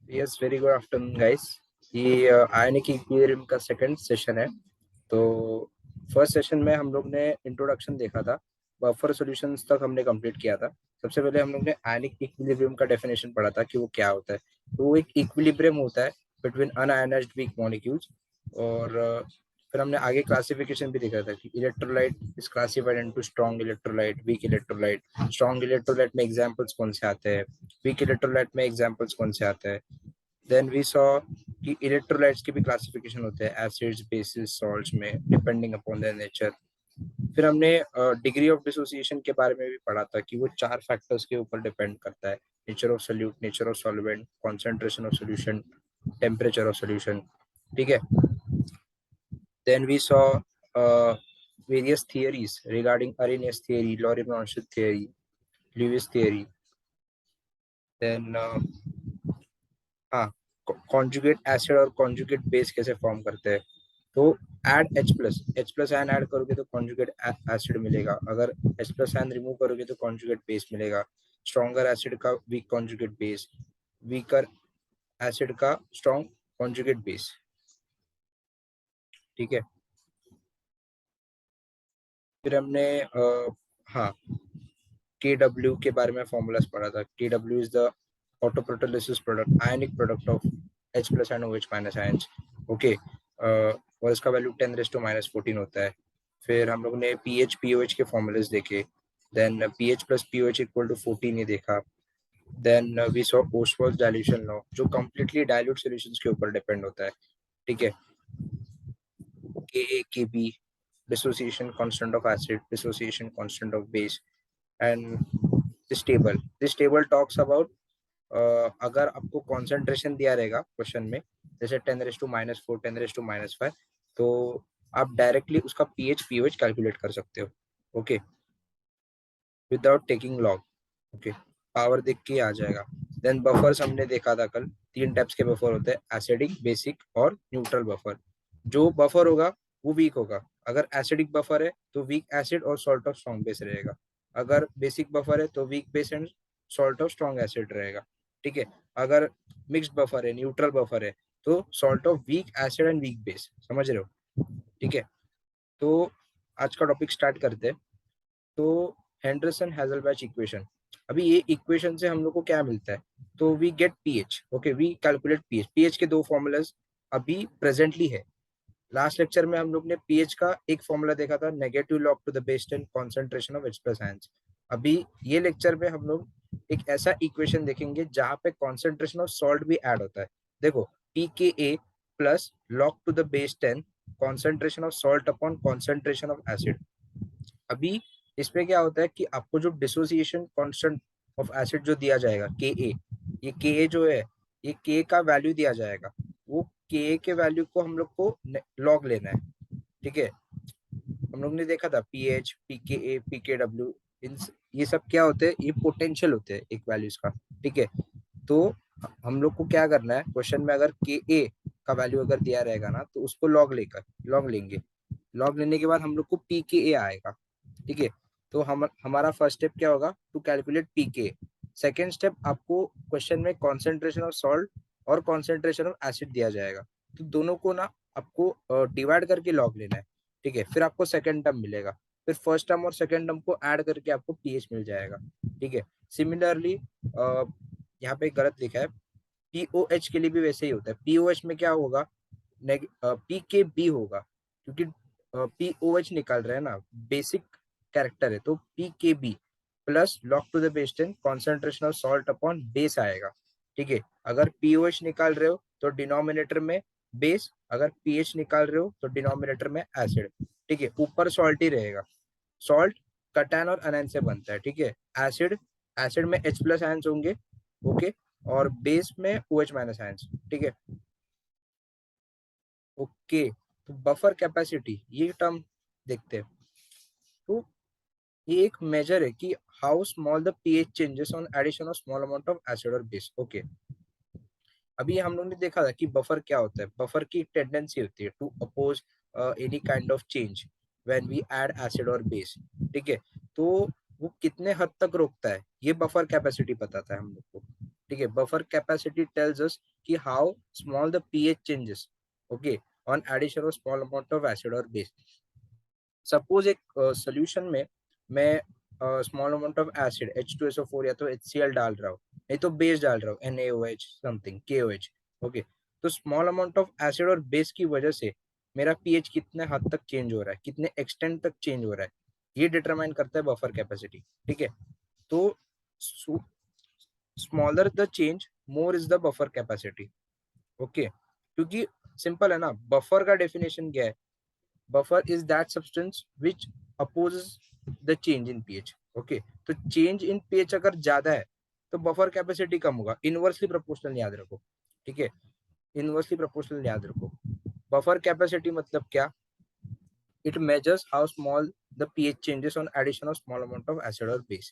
Yes, very good afternoon guys. ये ionic equilibrium का second session है। तो फर्स्ट सेशन में हम लोग ने इंट्रोडक्शन देखा था, बफर सॉल्यूशंस तक हमने कंप्लीट किया था। सबसे पहले हम लोग ने आयनिक इक्विलिब्रियम का डेफिनेशन पढ़ा था कि वो क्या होता है। तो वो एक इक्विलिब्रियम होता है बिटवीन अनआयनाइज्ड वीक मॉलिक्यूल्स। और फिर हमने आगे क्लासिफिकेशन भी देखा था कि electrolyte is classified into strong electrolyte, weak electrolyte. Strong electrolyte में एग्जांपल्स कौन से आते हैं, वीक इलेक्ट्रोलाइट में एग्जांपल्स कौन से आते हैं। देन वी सॉ कि इलेक्ट्रोलाइट्स के भी क्लासिफिकेशन होते हैं एसिड्स, बेसिस, सॉल्ट्स में, डिपेंडिंग अपॉन देयर नेचर। फिर हमने डिग्री ऑफ डिसोसिएशन के बारे में भी पढ़ा था कि वो 4 फैक्टर्स के ऊपर डिपेंड करता है। Nature of solute, nature of solvent, concentration of solution, temperature of solution. ठीक है। Then we saw various theories regarding Arrhenius theory, Lorentz theory, Lewis theory. Then हाँ, कॉन्जुगेट एसिड और कॉन्जुगेट बेस कैसे form करते हैं। तो add H plus ion add करोगे तो कॉन्जुगेट एसिड मिलेगा, अगर एच प्लस आयन रिमूव करोगे तो कॉन्जुगेट बेस मिलेगा। स्ट्रॉन्गर एसिड का weak conjugate base, weaker acid का स्ट्रॉन्ग कॉन्जुगेट बेस। ठीक है। फिर हमने हाँ, के डब्ल्यू के बारे में फॉर्मूलाज पढ़ा था। K W is the autoprotolysis product, ionic product of H plus and O H minus ions. Okay. और इसका वैल्यू 10⁻⁻14 होता है। फिर हम लोग ने p H p O H के फॉर्मूलेज देखे। Then p H plus p O H equal to 14 ये देखा। Then we saw Ostwald dilution law, जो कम्प्लीटली डाइल्यूट सॉल्यूशंस के ऊपर डिपेंड होता है। ठीक है। के ए के B, dissociation constant of acid, dissociation constant of base, and this table talks about अगर आपको कॉन्सेंट्रेशन दिया रहेगा क्वेश्चन में, जैसे 10⁻⁻4, 10⁻⁻5, तो आप डायरेक्टली उसका पीएच पीओएच कैलकुलेट कर सकते हो। Okay, without taking log. Okay, power देख के आ जाएगा। देन बफर्स हमने देखा था कल, 3 टाइप्स के बफर होते हैं, एसिडिक, बेसिक और न्यूट्रल बफर। जो बफर होगा वो वीक होगा। अगर एसिडिक बफर है तो वीक एसिड और सॉल्ट ऑफ स्ट्रॉन्ग बेस रहेगा। अगर बेसिक बफर है तो week base and salt of strong acid रहेगा। ठीक है। अगर मिक्स्ड बफर है, न्यूट्रल बफर है, तो salt of week acid and weak base. समझ रहे हो। ठीक है। तो आज का टॉपिक स्टार्ट करते हैं। तो हेंडरसन हैजलबैच इक्वेशन, अभी ये इक्वेशन से हम लोग को क्या मिलता है, तो we get pH. Okay, we calculate pH. PH के 2 फॉर्मूलाज अभी प्रेजेंटली है। लास्ट लेक्चर में हम लोग ने पीएच का एक फॉर्मूला देखा था, negative log to the base 10 concentration of H plus ions. अभी ये लेक्चर में हम लोग एक ऐसा इक्वेशन देखेंगे जहां पे कॉन्सेंट्रेशन ऑफ सॉल्ट भी ऐड होता है। देखो, P K a plus log to the base 10 concentration of salt upon concentration of acid. अभी इसमें क्या होता है कि आपको जो डिसोसिएशन कांस्टेंट ऑफ एसिड जो दिया जाएगा के ए, ये के ए जो है, ये के का वैल्यू दिया जाएगा। वो के के वैल्यू को हम लोग को लॉग लेना है। ठीक है। हम लोग ने देखा था पी एच, पी के ए, पी के डब्ल्यू, इन ये सब क्या होते हैं, ये पोटेंशियल होते हैं एक वैल्यूज का। ठीक है। तो हम लोग को क्या करना है, क्वेश्चन में अगर के ए का वैल्यू अगर दिया रहेगा ना, तो उसको लॉग लेंगे। लॉग लेने के बाद हम लोग को पी के ए आएगा। ठीक है। तो हम हमारा फर्स्ट स्टेप क्या होगा, टू कैलकुलेट पी के। सेकेंड स्टेप, आपको क्वेश्चन में कॉन्सेंट्रेशन ऑफ सॉल्ट और कॉन्सेंट्रेशन ऑफ एसिड दिया जाएगा, तो दोनों को ना आपको डिवाइड करके लॉग लेना है। ठीक है। फिर आपको सेकेंड टर्म मिलेगा, फिर फर्स्ट टर्म और सेकेंड टर्म को ऐड करके आपको पीएच मिल जाएगा। ठीक है। सिमिलरली यहाँ पे गलत लिखा है, पीओएच के लिए भी वैसे ही होता है। पीओएच में क्या होगा, पी के बी होगा, क्योंकि पीओएच निकाल रहे हैं ना, बेसिक कैरेक्टर है, तो p K b plus log to the base 10 concentration of salt upon base आएगा। ठीक है। अगर पीओएच निकाल रहे हो तो डिनोमिनेटर में बेस, अगर पीएच निकाल रहे हो तो डिनोमिनेटर में एसिड। ठीक है। ऊपर सॉल्ट ही रहेगा। सॉल्ट कटैन और अनैन से बनता है। ठीक है। एसिड, एसिड में H प्लस आयंस होंगे। ओके। और बेस में OH माइनस आयंस। ठीक है। ओके। तो बफर कैपेसिटी ये टर्म देखते हैं। तो ये एक मेजर है कि how small the pH changes on addition of small amount of acid और बेस। ओके। अभी हम लोगों ने देखा था कि बफर क्या होता है। बफर की टेंडेंसी होती है to oppose any kind of change when we add acid और बेस। ठीक है। तो वो कितने हद तक रोकता है, ये बफर कैपेसिटी बताता है हम लोग को। ठीक है. बफर कैपेसिटी टेल्स अस कि how small the pH changes, okay, on addition of small amount of acid और बेस. सपोज एक सोल्यूशन में मैं small amount of acid H2SO4 या तो HCl डाल रहा हूँ, नहीं तो बेस डाल रहा हूँ NaOH समथिंग KOH, ओके. तो स्मॉल अमाउंट ऑफ एसिड और बेस की वजह से मेरा पीएच कितने हद तक चेंज हो रहा है, कितने एक्सटेंट तक चेंज हो रहा है, ये डिटरमाइन करता है बफर कैपेसिटी. ठीक है. तो smaller the change more is the buffer capacity. Okay, क्योंकि सिंपल है ना, बफर का डेफिनेशन क्या है? Buffer is that substance which opposes the change in pH. Okay, तो चेंज इन पीएच अगर ज्यादा है तो बफर कैपेसिटी कम होगा. इनवर्सली प्रोपोर्शनल याद रखो. ठीक है, इनवर्सली प्रोपोर्शनल याद रखो. बफर कैपेसिटी मतलब क्या? It measures how small the pH changes on addition of small amount of acid or base.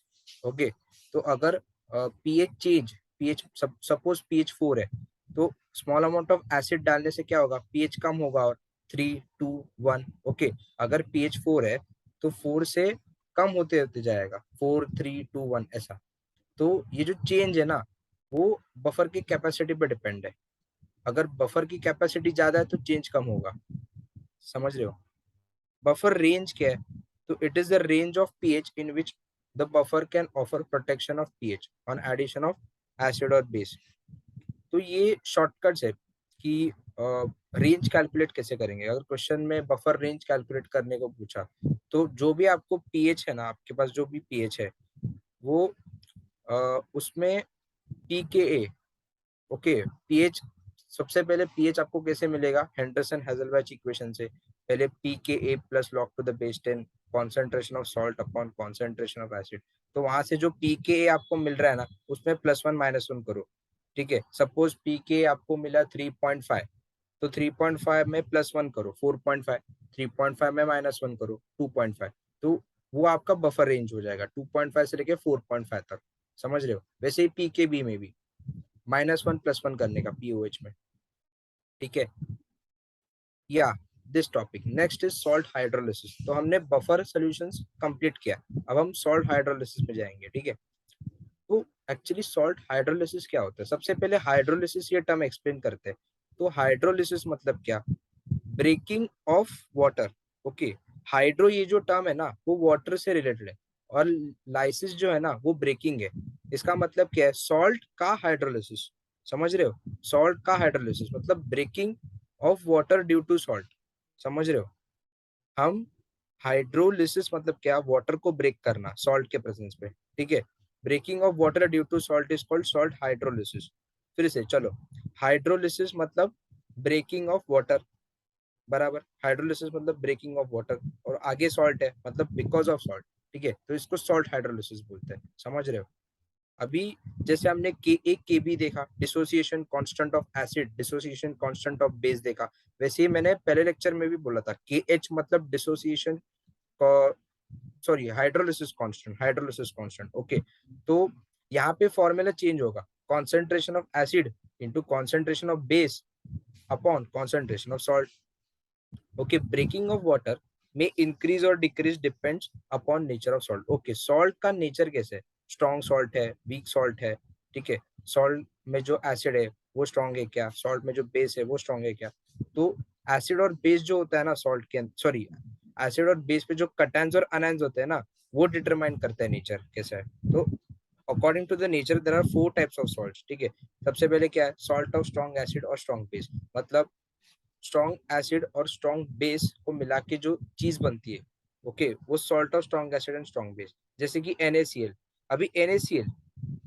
Okay, तो अगर pH change, pH suppose pH 4 है, तो स्मॉल अमाउंट ऑफ एसिड डालने से क्या होगा? pH कम होगा और 3 2 1. ओके, अगर pH 4 है तो 4 से कम होते होते जाएगा, 4 3 2 1 ऐसा. तो ये जो चेंज है ना, वो बफर की कैपेसिटी पे डिपेंड है. अगर बफर की कैपेसिटी ज्यादा है तो चेंज कम होगा. समझ रहे हो? बफर रेंज क्या है? तो it is the range of pH in which the buffer can offer protection of pH on addition of acid और बेस. तो ये शॉर्टकट्स है कि रेंज कैलकुलेट कैसे करेंगे. अगर क्वेश्चन में बफर रेंज कैलकुलेट करने को पूछा, तो जो भी आपको पीएच है ना, आपके पास जो भी पीएच है, वो उसमें पीकेए, ओके, पीएच, सबसे पहले पीएच आपको कैसे मिलेगा? हेंडरसन हेजलवैच इक्वेशन से. पहले pKa plus log to the base 10 concentration of salt upon concentration of acid. तो वहां से जो pKa आपको मिल रहा है ना, उसमें +1 -1 करो. ठीक है, सपोज pKa आपको मिला 3.5, तो 3.5 में +1 करो 4.5, 3.5 में -1 करो 2.5. तो वो आपका बफर रेंज हो जाएगा 2.5 से लेके 4.5 तक. समझ रहे हो? वैसे ही pKb में भी -1 +1 करने का पीओएच में. ठीक है, या this topic next is salt hydrolysis. तो हमने बफर सॉल्यूशंस कंप्लीट किया, अब हम सॉल्ट हाइड्रोलिसिस में जाएंगे. ठीक है, तो एक्चुअली सॉल्ट हाइड्रोलिसिस क्या होता है? सबसे पहले हाइड्रोलिसिस ये टर्म एक्सप्लेन करते हैं. तो हाइड्रोलिसिस मतलब क्या? Breaking of water. Okay, hydro ये जो टर्म है ना, वो वाटर से रिलेटेड है, और लाइसिस जो है ना, वो ब्रेकिंग है. इसका मतलब क्या है? सॉल्ट का हाइड्रोलिसिस. समझ रहे हो? सॉल्ट का हाइड्रोलिसिस मतलब breaking of water due to salt. समझ रहे हो? हम हाइड्रोलिसिस मतलब क्या? वाटर को ब्रेक करना सॉल्ट के प्रेजेंस पे. ठीक है, breaking of water due to salt is called salt hydrolysis. फिर से चलो, हाइड्रोलिसिस मतलब ब्रेकिंग ऑफ वाटर, बराबर. हाइड्रोलिसिस मतलब ब्रेकिंग ऑफ वाटर, और आगे सॉल्ट है मतलब बिकॉज ऑफ सॉल्ट. ठीक है, तो इसको सॉल्ट हाइड्रोलिसिस बोलते हैं. समझ रहे हो? अभी जैसे हमने एक केबी देखा, dissociation constant of acid, dissociation constant of base देखा, वैसे ही मैंने पहले लेक्चर में भी बोला था के एच मतलब dissociation, sorry hydrolysis constant, hydrolysis constant. Okay, तो यहाँ पे फॉर्मूला चेंज होगा, concentration of acid into concentration of base upon concentration of salt. Okay, breaking of water में इंक्रीज और decrease depends upon nature of salt. Okay, salt का nature कैसे है? Strong salt है, वीक सॉल्ट है. ठीक है, सॉल्ट में जो एसिड है वो स्ट्रॉन्ग है क्या? सॉल्ट में जो बेस है वो स्ट्रॉन्ग है क्या? तो एसिड और बेस जो होता है ना सॉल्ट के, सॉरी, एसिड और बेस पे जो कटायंस और अनायंस होते हैं ना, वो डिटरमाइन करते हैं नेचर कैसा है. तो according to the nature there are 4 types of salts. ठीक है, सबसे पहले क्या है? सॉल्ट ऑफ स्ट्रॉन्ग एसिड और स्ट्रॉन्ग बेस. मतलब स्ट्रॉन्ग एसिड और स्ट्रॉन्ग बेस को मिला के जो चीज बनती है, ओके, वो salt of strong acid and strong base. जैसे कि NaCl. अभी NaCl,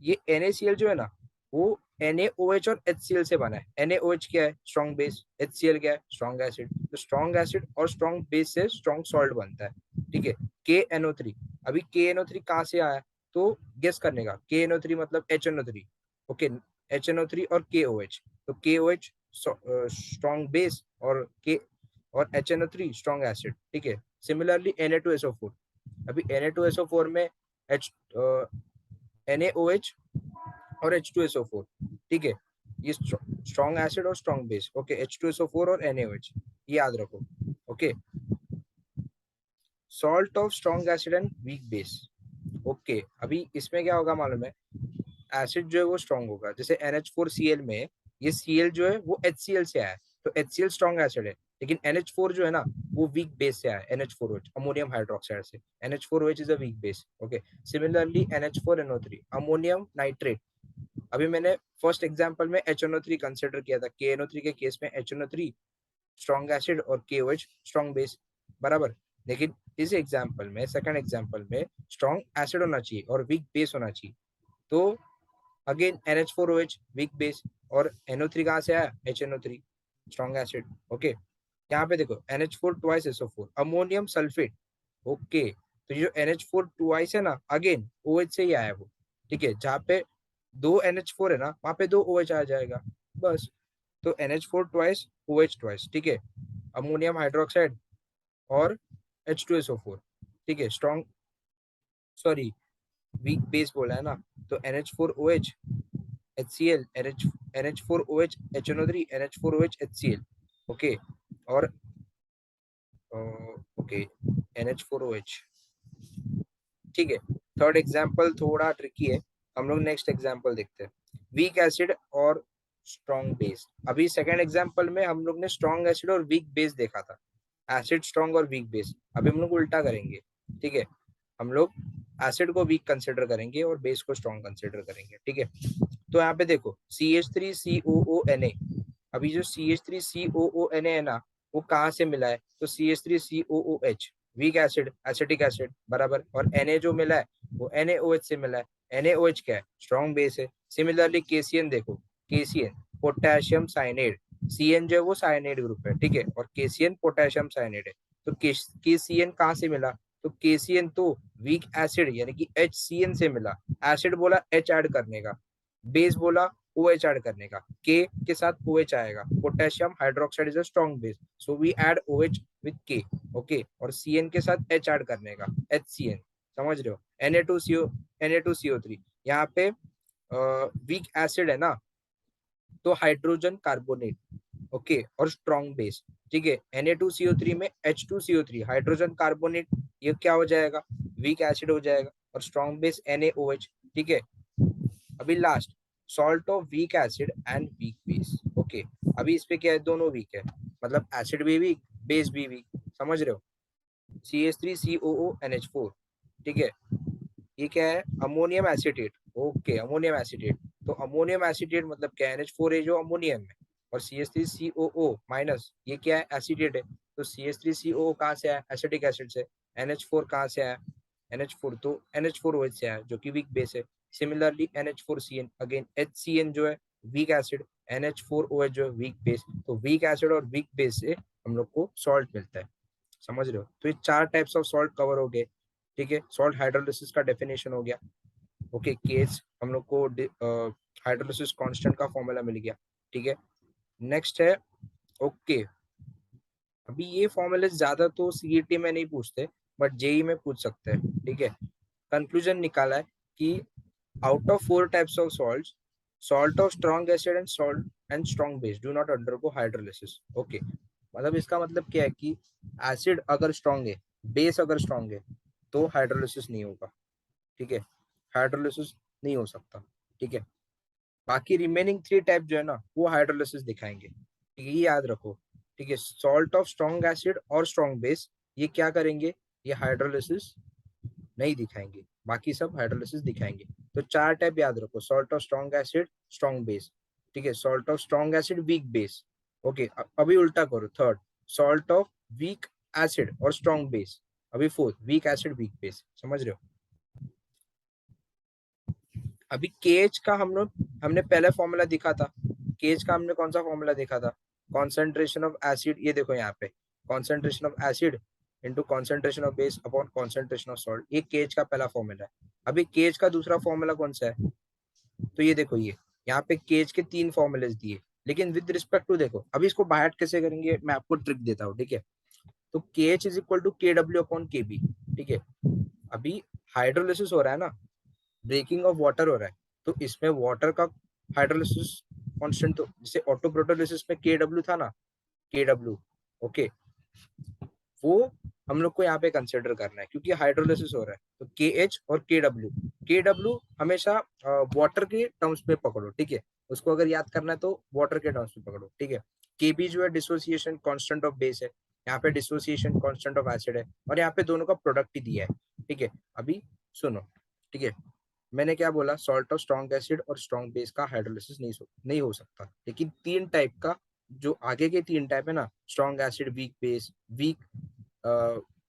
ये NaCl जो है ना, वो NaOH और HCl से बना है. NaOH क्या है? Strong base. HCl क्या है? Strong acid. तो स्ट्रॉन्ग एसिड और स्ट्रॉन्ग बेस से स्ट्रॉन्ग सॉल्ट बनता है. ठीक है, KNO3. अभी KNO3 कहाँ से आया? तो गेस करने का. KNO3 मतलब HNO3. ओके, HNO3 और KOH. तो KOH स्ट्रॉन्ग बेस और के और HNO3 स्ट्रॉन्ग एसिड. ठीक है, सिमिलरली Na2SO4. अभी Na2SO4 में H NaOH और H2SO4. ठीक है, ये स्ट्रॉन्ग एसिड और स्ट्रॉन्ग बेस. ओके, H2SO4 और NaOH, ये याद रखो. Okay, salt of strong acid and weak base. Okay, अभी इसमें क्या होगा मालूम है? एसिड जो है वो स्ट्रॉन्ग होगा। जैसे NH4Cl में ये Cl जो है वो HCl से आया है, तो HCl स्ट्रॉन्ग एसिड है, लेकिन NH4 जो है ना वो वीक बेस से आया है, NH4OH अमोनियम हाइड्रोक्साइड से। NH4OH is a weak base. Okay, similarly NH4NO3 ammonium nitrate. अभी मैंने फर्स्ट एग्जांपल में HNO3 कंसिडर किया था, KNO3 के केस में HNO3 स्ट्रॉन्ग एसिड और KOH स्ट्रॉन्ग बेस, बराबर। लेकिन इस एग्जांपल में, सेकंड एग्जांपल में स्ट्रॉन्ग एसिड होना चाहिए और वीक बेस होना चाहिए। तो अगेन NH4OH वीक बेस, और NO3 कहाँ से आया, HNO3 स्ट्रॉन्ग एसिड। ओके, यहाँ पे देखो NH4 twice SO4 ammonium sulphate. Okay, तो ये जो NH4 ट्वाइस है ना, अगेन OH से ही आया है वो। ठीक है, जहाँ पे दो NH4 है ना, वहाँ पे दो OH आ जाएगा, बस। तो NH4 ट्वाइस OH ट्वाइस, ठीक है, अमोनियम हाइड्रोक्साइड और H2SO4। ठीक है, स्ट्रॉन्ग, सॉरी वीक बेस बोला है ना, तो NH4OH HCl, NH4OH HNO3 NH4OH HCl। Okay, और ओके NH4OH। ठीक है, थर्ड एग्जाम्पल थोड़ा ट्रिकी है, हम लोग नेक्स्ट एग्जाम्पल देखते हैं, वीक एसिड और स्ट्रॉन्ग बेस। अभी सेकेंड एग्जाम्पल में हम लोग ने स्ट्रॉन्ग एसिड और वीक बेस देखा था, एसिड स्ट्रॉन्ग और वीक बेस। अभी हम लोग उल्टा करेंगे। ठीक है, हम लोग एसिड को वीक कंसिडर करेंगे और बेस को स्ट्रॉन्ग कंसिडर करेंगे। ठीक है, तो यहाँ पे देखो CH3COONA। अभी जो CH3COONA है ना, वो कहाँ से मिला है, तो CH3COOH weak acid, acetic acid, बराबर। और Na जो मिला है वो NaOH से मिला है। NaOH क्या है, स्ट्रॉन्ग बेस है। सिमिलरली KCN देखो, KCN पोटेशियम साइनेड, CN जो है वो साइनेड ग्रुप है, ठीक है, और KCN पोटेशियम साइनेड है। तो KCN कहाँ से मिला, तो KCN तो वीक एसिड यानी कि HCN से मिला। एसिड बोला H ऐड करने का, बेस बोला OH ऐड करने का, के साथ OH आएगा। Potassium hydroxide is a strong base, so we add OH with K। Okay, और CN के साथ H ऐड करने का, HCN। समझ रहे हो, Na2CO3 यहाँ पे वीक एसिड है ना, तो हाइड्रोजन कार्बोनेट। ओके, और स्ट्रॉन्ग बेस। ठीक है, Na2CO3 में H2CO3 हाइड्रोजन कार्बोनेट, ये क्या हो जाएगा, वीक एसिड हो जाएगा, और स्ट्रॉन्ग बेस NaOH। ठीक है, अभी last, salt of week acid and weak base. Okay, अभी इस पे क्या है, दोनों वीक है, मतलब एसिड भी वीक, बेस भी वीक। समझ रहे हो, CH3COONH4। ठीक है, ये क्या है, ammonium acetate. Okay, ammonium acetate, तो अमोनियम एसिटेट मतलब क्या है, NH4 जो अमोनियम है, और CH3COO माइनस, ये क्या है, एसिटेट है। तो CH3COO कहाँ से आया, एसिटिक एसिड से। NH4 कहाँ से आया, NH4 तो NH4OH से आया, जो कि वीक बेस है। सिमिलरली NH4CN, अगेन HCN जो है वीक एसिड, NH4OH जो है वीक बेस। तो वीक एसिड और वीक बेस से हम लोग को सॉल्ट मिलता है। समझ रहे हो, तो ये चार टाइप्स ऑफ सॉल्ट कवर हो गए। ठीक है, सॉल्ट हाइड्रोलिसिस का डेफिनेशन हो गया। ओके, केस हम लोग को हाइड्रोलिसिस कांस्टेंट का फॉर्मूला मिल गया। ठीक है, नेक्स्ट है, ओके, अभी ये फॉर्मूले ज्यादा तो CET में नहीं पूछते, बट जेई में पूछ सकते हैं। ठीक है, कंक्लूजन निकाला है कि out of 4 types of salt, salt of strong acid and salt and strong base do not undergo hydrolysis. Okay, मतलब इसका मतलब क्या है कि एसिड अगर स्ट्रॉन्ग है, बेस अगर स्ट्रॉन्ग है, तो हाइड्रोलिसिस नहीं होगा। ठीक है, हाइड्रोलिसिस नहीं हो सकता। ठीक है, बाकी रिमेनिंग 3 टाइप जो है ना, वो हाइड्रोलिसिस दिखाएंगे। ठीक है, ये याद रखो। ठीक है, सॉल्ट ऑफ स्ट्रॉन्ग एसिड और स्ट्रॉन्ग बेस, ये क्या करेंगे, ये हाइड्रोलिसिस नहीं दिखाएंगे, बाकी सब हाइड्रोलिसिस दिखाएंगे। तो 4 टाइप याद रखो, salt of strong acid, strong base. ठीक है, salt of strong acid, weak base. Okay, अभी उल्टा करो, third, salt of weak acid और स्ट्रॉन्ग बेस। अभी fourth, week acid weak base. समझ रहे हो, अभी केएच का हमने पहले फॉर्मूला दिखा था। केएच का हमने कौन सा फॉर्मूला देखा था, कॉन्सेंट्रेशन ऑफ एसिड, ये देखो यहाँ पे, concentration of acid into concentration of base upon concentration of salt, ये केएच का पहला फॉर्मूला है। अभी केएच का दूसरा फॉर्मूला कौन सा है, तो ये देखो, ये यहाँ पे केएच के 3 फॉर्मूलेस दिए, लेकिन विद रिस्पेक्ट टू, देखो अभी इसको बाहर कैसे करेंगे, मैं आपको ट्रिक देता हूँ। ठीक है, तो KH is equal to KW upon KB। ठीक है, अभी हाइड्रोलिसिस हो रहा है ना, ब्रेकिंग ऑफ वाटर हो रहा है, तो इसमें वाटर का हाइड्रोलिसिस कांस्टेंट, तो जैसे ऑटो प्रोटोलिसिस में KW था ना, KW। ओके, वो हम लोग को यहाँ पे कंसिडर करना है, क्योंकि हाइड्रोलिसिस हो रहा है, तो KH और KW, KW हमेशा वाटर के टर्म्स में पकड़ो, ठीक है। उसको अगर याद करना है तो वाटर के टर्म्स में पकड़ो, ठीक है। केबी जो है डिसोसिएशन कांस्टेंट ऑफ बेस है, यहाँ पे डिसोसिएशन कांस्टेंट ऑफ एसिड है, और यहाँ पे दोनों का प्रोडक्ट ही दिया है, ठीक है। अभी सुनो, ठीक है। मैंने क्या बोला, सॉल्ट ऑफ स्ट्रॉन्ग एसिड और स्ट्रॉन्ग बेस का हाइड्रोलिसिस नहीं हो सकता, लेकिन तीन टाइप का, जो आगे के तीन टाइप है ना, strong acid weak base, weak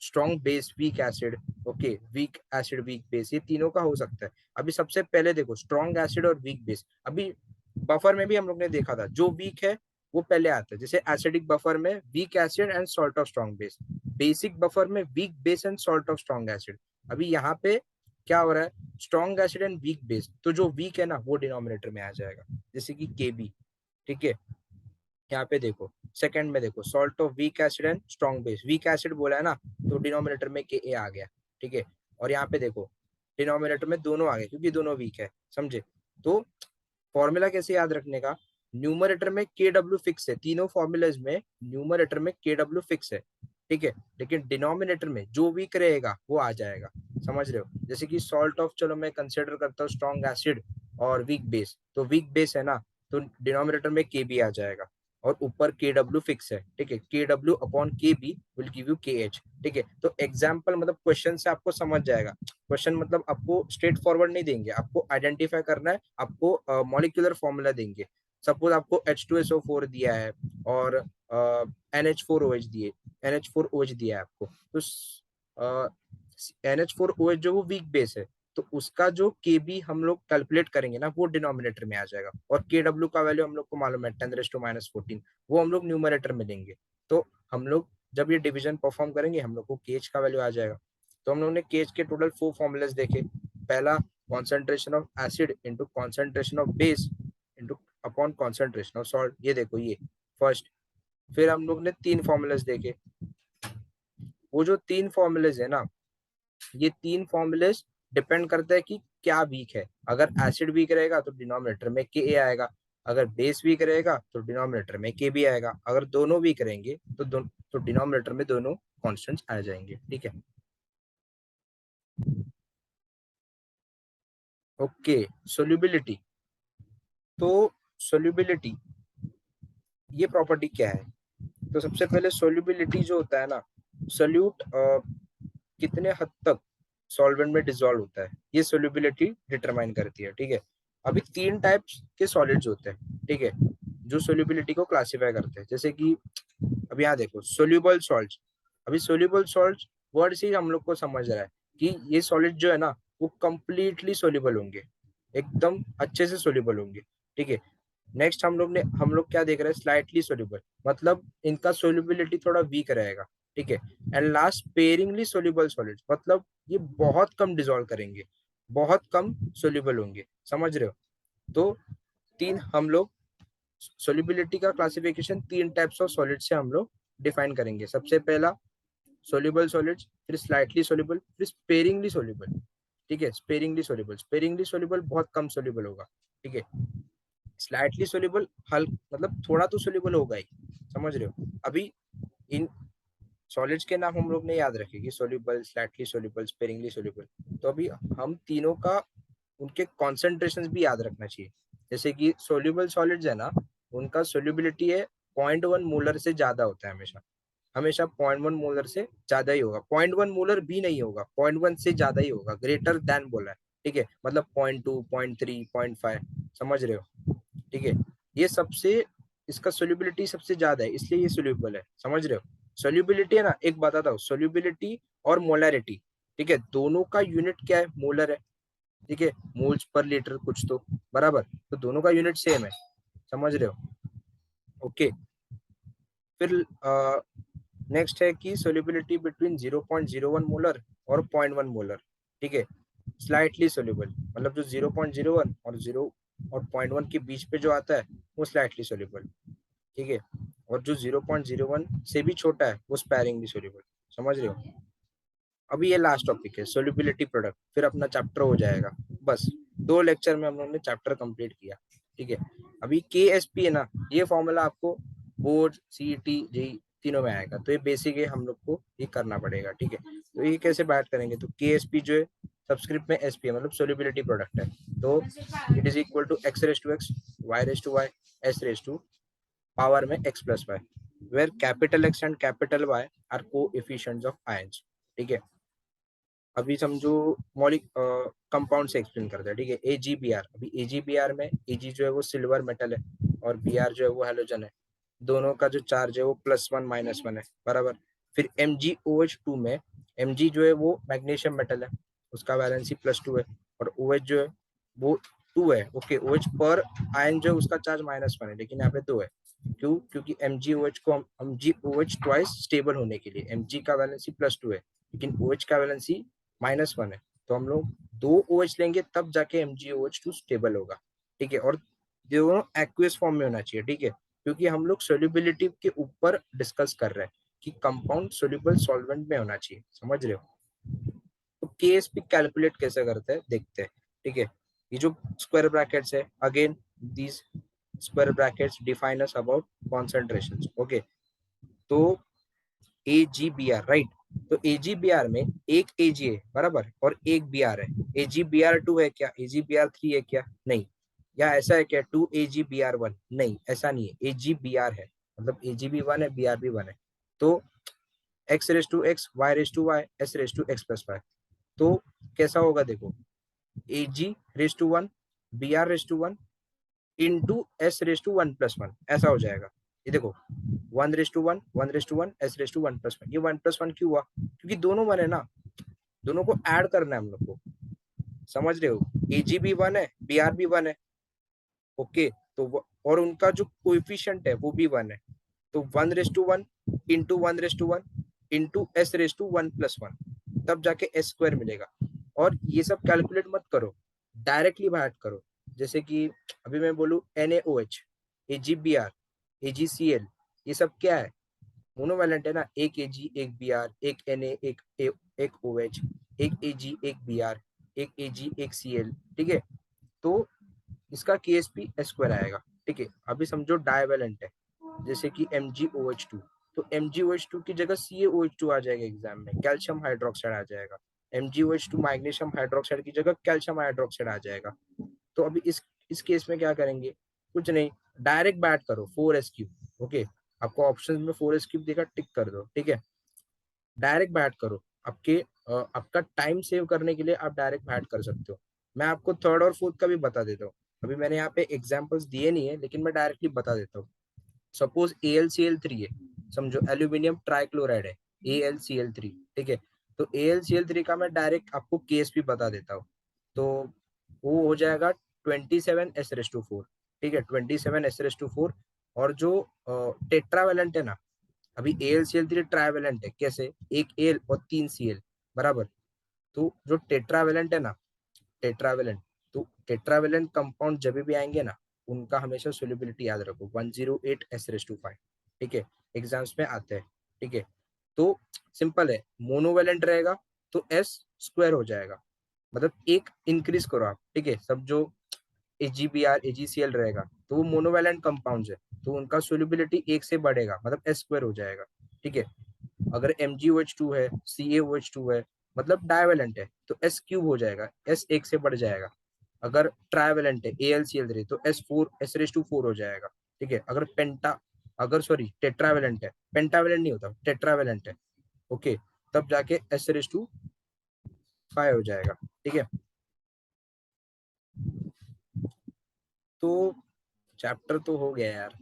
strong base weak acid, okay, weak acid weak base, ये तीनों का हो सकता है। अभी सबसे पहले देखो स्ट्रॉन्ग एसिड और वीक बेस, अभी बफर में भी हम लोग ने देखा था, जो वीक है वो पहले आता है, जैसे एसिडिक बफर में weak acid and salt of strong base, basic buffer में weak base and salt of strong acid. अभी यहाँ पे क्या हो रहा है, strong acid and weak base, तो जो वीक है ना वो डिनोमिनेटर में आ जाएगा, जैसे कि केबी, ठीक है। यहाँ पे देखो सेकंड में देखो, salt of week acid and strong base, weak acid बोला है ना, तो डिनोमिनेटर में के ए आ गया, ठीक है। और यहाँ पे देखो डिनोमिनेटर में दोनों आ गए, क्योंकि दोनों वीक है, समझे। तो फॉर्मूला कैसे याद रखने का, न्यूमरेटर में के डब्ल्यू फिक्स है, तीनों फॉर्मूलाज में न्यूमरेटर में के डब्ल्यू फिक्स है, ठीक है। लेकिन डिनोमिनेटर में जो वीक रहेगा वो आ जाएगा, समझ रहे हो। जैसे कि सॉल्ट ऑफ, चलो मैं कंसिडर करता हूँ स्ट्रॉन्ग एसिड और वीक बेस, तो वीक बेस है ना, तो डिनोमिनेटर में के बी आ जाएगा, और ऊपर के डब्ल्यू फिक्स है, ठीक है। के डब्ल्यू अपॉन के बी विल गिव यू के एच, ठीक है। तो एग्जाम्पल मतलब क्वेश्चन से आपको समझ जाएगा, क्वेश्चन मतलब आपको स्ट्रेट फॉरवर्ड नहीं देंगे, आपको आइडेंटिफाई करना है, आपको मॉलिक्यूलर फॉर्मूला देंगे। सपोज आपको H2SO4 दिया है और NH4OH दिए, NH4OH दिया है आपको, तो NH4OH जो वो वीक बेस है, तो उसका जो Kb हम लोग कैलकुलेट करेंगे ना, वो डिनोमिनेटर में आ जाएगा, और Kw का वैल्यू हम लोग को मालूम है 10⁻⁻14, वो हम लोग न्यूमरेटर में लेंगे। तो हम लोग जब ये डिवीजन परफॉर्म करेंगे, हम लोग को केच का वैल्यू आ जाएगा। तो हम लोग ने केच के टोटल 4 फॉर्मूलाज देखे, पहला concentration of acid into concentration of base into upon concentration of salt, ये देखो ये फर्स्ट। फिर हम लोग ने 3 फॉर्मूलाज देखे, वो जो 3 फॉर्मूलाज है ना, ये 3 फॉर्मूलाज डिपेंड करता है कि क्या वीक है। अगर एसिड वीक रहेगा तो डिनोमिनेटर में के ए आएगा, अगर बेस वीक रहेगा तो डिनोमिनेटर में के बी आएगा, अगर दोनों वीक रहेंगे तो डिनोमिनेटर में दोनों कॉन्स्टेंट्स आ जाएंगे, ठीक है। ओके, सोल्यूबिलिटी, तो सोल्यूबिलिटी ये प्रॉपर्टी क्या है, तो सबसे पहले सोल्यूबिलिटी जो होता है ना, सोल्यूट कितने हद तक सॉल्वेंट में डिसॉल्व होता है, ये सोल्यूबिलिटी डिटरमाइन करती है, ठीक है। अभी 3 टाइप्स के सॉलिड्स होते हैं, ठीक है, जो सोल्यूबिलिटी को क्लासिफाई करते हैं। जैसे कि अब यहाँ देखो सोल्यूबल सॉल्ट, अभी सोल्यूबल सॉल्ट वर्ड से ही हम लोग को समझ रहा है कि ये सॉलिड जो है ना वो कंप्लीटली सोल्यूबल होंगे, एकदम अच्छे से सोल्यूबल होंगे, ठीक है। नेक्स्ट हम लोग क्या देख रहे हैं, स्लाइटली सोल्यूबल, मतलब इनका सोल्यूबिलिटी थोड़ा वीक रहेगा, ठीक है। And last sparingly soluble solid, मतलब ये बहुत कम डिसॉल्व करेंगे, बहुत कम सोल्यूबल होंगे, समझ रहे हो। तो तीन हम लोग सोल्यूबिलिटी का क्लासिफिकेशन 3 टाइप्स ऑफ सॉलिड से हम लोग डिफाइन करेंगे। सबसे पहला सोल्यूबल सॉलिड्स, फिर स्लाइटली सोल्यूबल, फिर स्पेरिंगली सोल्यूबल, ठीक है। स्पेरिंगली सोल्यूबल बहुत कम सोल्यूबल होगा, ठीक है। स्लाइटली सोल्यूबल हल्का, मतलब थोड़ा तो सोल्यूबल होगा ही, समझ रहे हो। अभी इन सॉलिड्स के नाम हम लोग ने याद रखे कि soluble, slightly soluble, sparingly soluble, तो अभी हम तीनों का उनके कॉन्सेंट्रेशन भी याद रखना चाहिए। जैसे कि सोल्यूबल सॉलिड्स है ना, उनका सोल्यूबिलिटी है 0.1 मोलर से ज्यादा होता है, हमेशा हमेशा 0.1 मोलर से ज्यादा ही होगा, 0.1 मोलर भी नहीं होगा, 0.1 से ज्यादा ही होगा, ग्रेटर देन बोला है, ठीक है। मतलब 0.2, 0.3, 0.5, समझ रहे हो, ठीक है। ये सबसे, इसका सोल्यूबिलिटी सबसे ज्यादा है, इसलिए ये सोल्यूबल है, समझ रहे हो। सोल्यूबिलिटी है ना, एक बताता हूँ, सोल्यूबिलिटी और मोलरिटी, ठीक है, दोनों का यूनिट क्या है, मोलर है, ठीक है, मोल्स पर लीटर कुछ तो बराबर, तो दोनों का यूनिट सेम है, समझ रहे हो। ओके, फिर नेक्स्ट है कि सोल्यूबिलिटी बिटवीन 0.01 मोलर और 0.1 मोलर, ठीक है। स्लाइटली सोल्यूबल, मतलब जो 0.01 और 0.1 के बीच पे जो आता है वो स्लाइटली सोल्यूबल, ठीक है। और जो 0.01 से भी छोटा है वो स्पैरिंगली सोल्यूबल, समझ रहे हो। अभी ये लास्ट टॉपिक है सोल्यूबिलिटी प्रोडक्ट, फिर अपना चैप्टर हो जाएगा, बस 2 लेक्चर में हम लोगों ने चैप्टर कंप्लीट किया, ठीक है। अभी के एस पी है ना, ये फॉर्मूला आपको बोर्ड, सी टी जी तीनों में आएगा, तो ये बेसिक है, हम लोग को ये करना पड़ेगा, ठीक है। तो ये कैसे बात करेंगे, तो के एस पी जो है सबस्क्रिप्ट में एस पी है, मतलब सोल्यूबिलिटी प्रोडक्ट है, तो it is equal to X raise to X, Y raise to Y, S raise to power में X plus Y, where capital X and capital Y are coefficients of ions. ठीक है, अभी समझो मौलिक compound से explain करते हैं। ठीक है, AgBr, अभी AgBr में Ag जो है वो सिल्वर मेटल है और Br जो है वो हेलोजन है, दोनों का जो चार्ज है वो +1 -1 है, बराबर। फिर MgOH2 में Mg जो है वो मैग्नीशियम मेटल है, उसका वैलेंसी +2 है, और OH जो है वो 2 है। ओके, OH पर आयन जो है उसका चार्ज -1 है, लेकिन यहाँ पे 2 है। क्यों? क्योंकि MgOH को MgOH ट्वाइस स्टेबल होने के लिए Mg का वैलेंसी +2 है, लेकिन OH का वैलेंसी -1 है, तो हम लोग 2 OH लेंगे तब जाके MgOH2 स्टेबल होगा। ठीक है, और दोनों एक्वियस फॉर्म में होना चाहिए। ठीक है, क्योंकि हम लोग सोल्यूबिलिटी के ऊपर डिस्कस कर रहे हैं कि कंपाउंड सोल्यूबल सॉल्वेंट में होना चाहिए, समझ रहे हो। तो केएसपी कैलकुलेट कैसे करते हैं देखते हैं। ठीक है, ये जो स्क्वायर ब्रैकेट्स है, again these square brackets define us about concentrations. Okay, तो AgBr, राइट, तो AgBr में एक Ag है, बराबर, और एक Br है। AgBr2 है क्या? AgBr3 है क्या? नहीं। या ऐसा है क्या 2AgBr1? नहीं, ऐसा नहीं है, AgBr है, मतलब Ag भी 1 है, Br भी 1 है। तो x raise to x, y raise to y, s raise to x plus y, तो कैसा होगा देखो, Ag raise to 1, Br raise to 1 into s raise to 1+1, ऐसा हो जाएगा। ये देखो 1:1, 1:1, s रेस टू 1+1, ये 1+1 क्यों हुआ? क्योंकि दोनों 1 है ना, दोनों को ऐड करना है हम लोग को, समझ रहे हो। Ag भी 1 है, Br भी 1 है। ओके, तो और उनका जो कोएफिशिएंट है वो भी 1 है, तो 1:1 into 1:1 into s raise to 1+1, तब जाके s स्क्वायर मिलेगा। और ये सब कैलकुलेट मत करो, डायरेक्टली बाहर करो। जैसे कि अभी मैं बोलूँ NaOH, AgBr, AgCl, ये सब क्या है? मोनोवैलेंट है ना, एक Ag एक Br, एक Na एक OH, एक Ag एक Br, एक Ag एक Cl। ठीक है, तो इसका KSP s स्क्वायर आएगा। ठीक है, अभी समझो डाइवेलेंट है, जैसे कि MgOH2, तो MgOH2 की जगह CaOH2 आ जाएगा एग्जाम में, कैल्शियम हाइड्रोक्साइड आ जाएगा। MgOH2 मैग्नीशियम हाइड्रोक्साइड की जगह कैल्शियम हाइड्रोक्साइड आ जाएगा। तो अभी इस केस में क्या करेंगे? कुछ नहीं, डायरेक्ट बैट करो 4s3। ओके, आपको ऑप्शन में 4s3 देखा, टिक कर दो। ठीक है, डायरेक्ट बैट करो, आपका टाइम सेव करने के लिए आप डायरेक्ट बैट कर सकते हो। मैं आपको थर्ड और फोर्थ का भी बता देता हूँ, अभी मैंने यहाँ पे एग्जाम्पल्स दिए नहीं है, लेकिन मैं डायरेक्टली बता देता हूँ। सपोज AlCl3 है, समझो एल्यूमिनियम ट्राइक्लोराइड है, AlCl3। ठीक है, तो AlCl3 का मैं डायरेक्ट आपको केस भी बता देता हूँ, तो वो हो जाएगा 27s4। ठीक है, 27s4। और जो टेट्रावेलेंट है ना, अभी AlCl3 ट्राइवेलेंट है, कैसे? एक Al और 3 Cl, बराबर। तो जो टेट्रावेलेंट है ना, टेट्रावेलेंट, तो टेट्रावेलेंट कंपाउंड जब भी आएंगे ना, उनका हमेशा सोल्यूबिलिटी याद रखो, 108s5। ठीक है, एग्जाम्स में आते हैं। ठीक है, तो सिंपल है, मोनोवेलेंट रहेगा तो s स्क्वायर हो जाएगा, मतलब एक इंक्रीज करो आप। ठीक है, सब जो AgBr AgCl रहेगा तो वो मोनोवेलेंट कंपाउंड है, तो उनका सोल्यूबिलिटी एक से बढ़ेगा, मतलब s स्क्वायर हो जाएगा। ठीक है, अगर MgOH2 है, CaOH2 है, मतलब डाइवेलेंट है, तो s क्यूब हो जाएगा, s एक से बढ़ जाएगा। अगर ट्राइवेलेंट है, AlCl3, तो s रेस टू 4 हो जाएगा। ठीक है, अगर सॉरी टेट्रावेलेंट है, पेंटावेलेंट नहीं होता, टेट्रावेलेंट है, ओके, तब जाके s रेस टू 5 हो जाएगा। ठीक है, तो चैप्टर तो हो गया यार,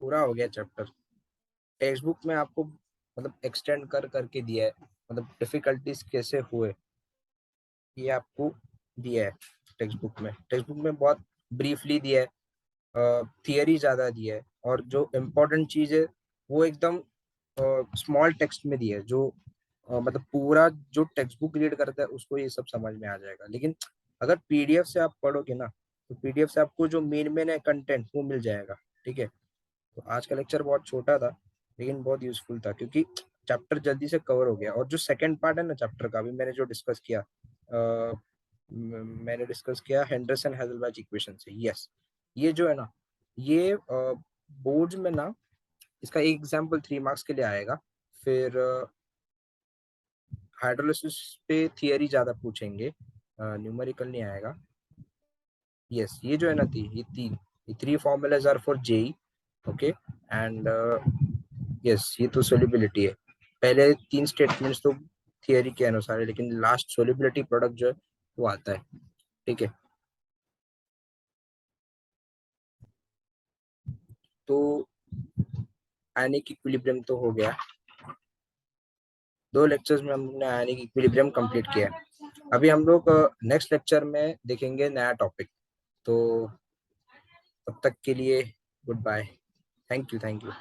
पूरा हो गया चैप्टर। टेक्स्ट बुक में आपको मतलब एक्सटेंड कर करके दिया है, मतलब डिफिकल्टीज कैसे हुए ये आपको दिया है टेक्स्ट बुक में बहुत ब्रीफली दिया है, थियरी ज्यादा दिया है, और जो इम्पोर्टेंट चीज है वो एकदम स्मॉल टेक्स्ट में दिया है, जो मतलब पूरा जो टेक्स्ट बुक रीड करता है उसको ये सब समझ में आ जाएगा। लेकिन अगर PDF से आप पढ़ोगे ना, तो PDF से आपको जो मेन मेन है कंटेंट वो मिल जाएगा। ठीक है, तो आज का लेक्चर बहुत छोटा था, लेकिन बहुत यूजफुल था, क्योंकि चैप्टर जल्दी से कवर हो गया। और जो सेकंड पार्ट है ना चैप्टर का, अभी मैंने जो डिस्कस किया, मैंने डिस्कस किया हेंडरसन हेजलबैच इक्वेशन से। यस, ये जो है ना, ये बोर्ड में ना, इसका एक एग्जाम्पल 3 मार्क्स के लिए आएगा। फिर हाइड्रोलिसिस पे थियरी ज्यादा पूछेंगे, न्यूमेरिकल नहीं आएगा। यस, ये जो है ना ये three formulas are for JEE. Okay, and yes, ये तो सोलिबिलिटी है। पहले तीन स्टेटमेंट्स तो थियरी के अनुसार है, लेकिन लास्ट सोलिबिलिटी प्रोडक्ट जो है वो आता है। ठीक है, तो आयनिक इक्विलिब्रियम तो हो गया। 2 लेक्चर्स में हमने आयनिक इक्विलिब्रियम कंप्लीट किया है। अभी हम लोग नेक्स्ट लेक्चर में देखेंगे नया टॉपिक। तो तब तक के लिए goodbye. Thank you, thank you.